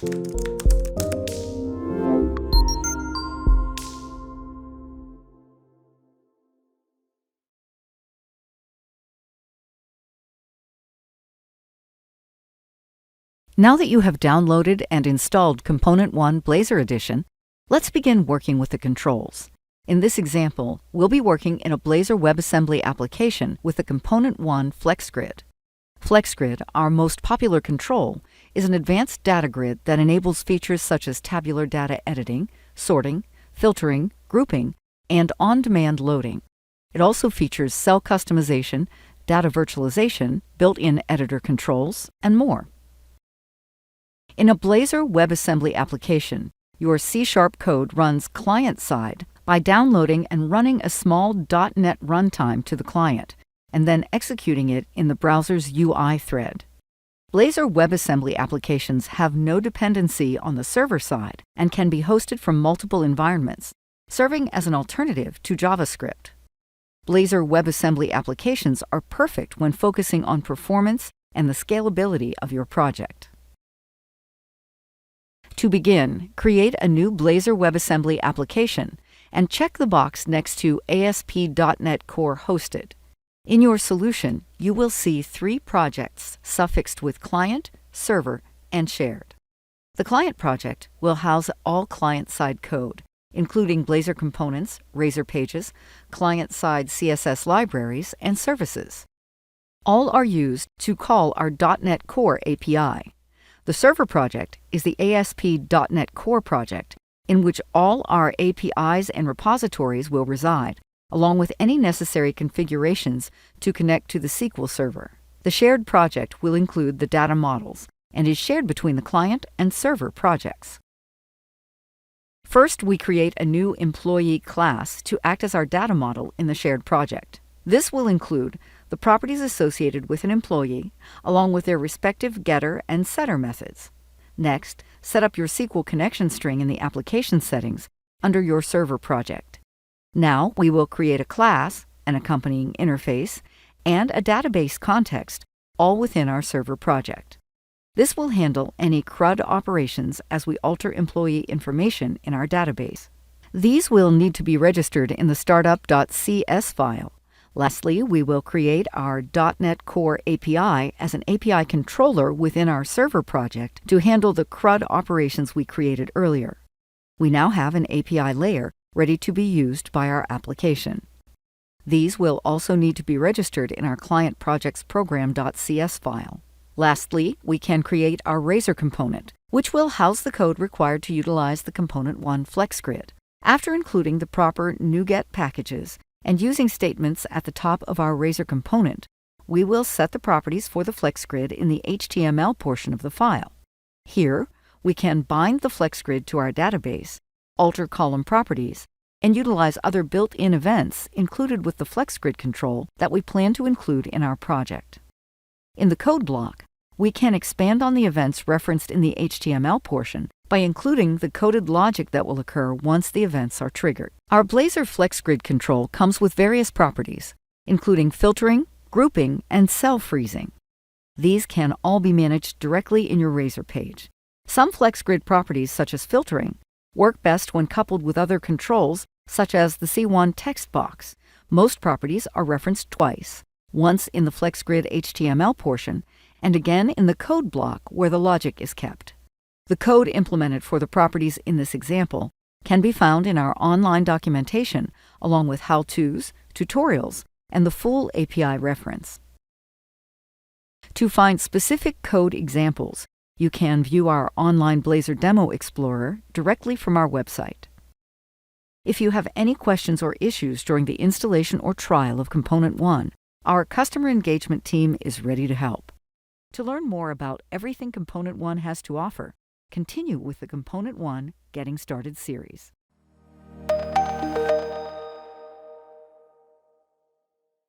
Now that you have downloaded and installed Component 1 Blazor Edition, let's begin working with the controls. In this example, we'll be working in a Blazor WebAssembly application with the Component 1 FlexGrid. FlexGrid, our most popular control, is an advanced data grid that enables features such as tabular data editing, sorting, filtering, grouping, and on-demand loading. It also features cell customization, data virtualization, built-in editor controls, and more. In a Blazor WebAssembly application, your C# code runs client-side by downloading and running a small .NET runtime to the client, and then executing it in the browser's UI thread. Blazor WebAssembly applications have no dependency on the server side and can be hosted from multiple environments, serving as an alternative to JavaScript. Blazor WebAssembly applications are perfect when focusing on performance and the scalability of your project. To begin, create a new Blazor WebAssembly application and check the box next to ASP.NET Core Hosted. In your solution, you will see 3 projects suffixed with Client, Server, and Shared. The Client project will house all client-side code, including Blazor components, Razor pages, client-side CSS libraries, and services. All are used to call our .NET Core API. The Server project is the ASP.NET Core project, in which all our APIs and repositories will reside, along with any necessary configurations to connect to the SQL Server. The Shared project will include the data models and is shared between the client and server projects. First, we create a new employee class to act as our data model in the Shared project. This will include the properties associated with an employee, along with their respective getter and setter methods. Next, set up your SQL connection string in the application settings under your server project. Now, we will create a class, an accompanying interface, and a database context, all within our server project. This will handle any CRUD operations as we alter employee information in our database. These will need to be registered in the startup.cs file. Lastly, we will create our .NET Core API as an API controller within our server project to handle the CRUD operations we created earlier. We now have an API layer ready to be used by our application. These will also need to be registered in our client project's program.cs file. Lastly, we can create our Razor component, which will house the code required to utilize the Component 1 FlexGrid. After including the proper NuGet packages, and using statements at the top of our Razor component, we will set the properties for the FlexGrid in the HTML portion of the file. Here, we can bind the FlexGrid to our database, alter column properties, and utilize other built-in events included with the FlexGrid control that we plan to include in our project. In the code block, we can expand on the events referenced in the HTML portion by including the coded logic that will occur once the events are triggered. Our Blazor FlexGrid control comes with various properties, including filtering, grouping, and cell freezing. These can all be managed directly in your Razor page. Some FlexGrid properties, such as filtering, work best when coupled with other controls, such as the C1 text box. Most properties are referenced twice, once in the FlexGrid HTML portion, and again in the code block where the logic is kept. The code implemented for the properties in this example can be found in our online documentation, along with how-tos, tutorials, and the full API reference. To find specific code examples, you can view our online Blazor Demo Explorer directly from our website. If you have any questions or issues during the installation or trial of Component 1, our customer engagement team is ready to help. To learn more about everything Component 1 has to offer, continue with the Component 1 Getting Started series.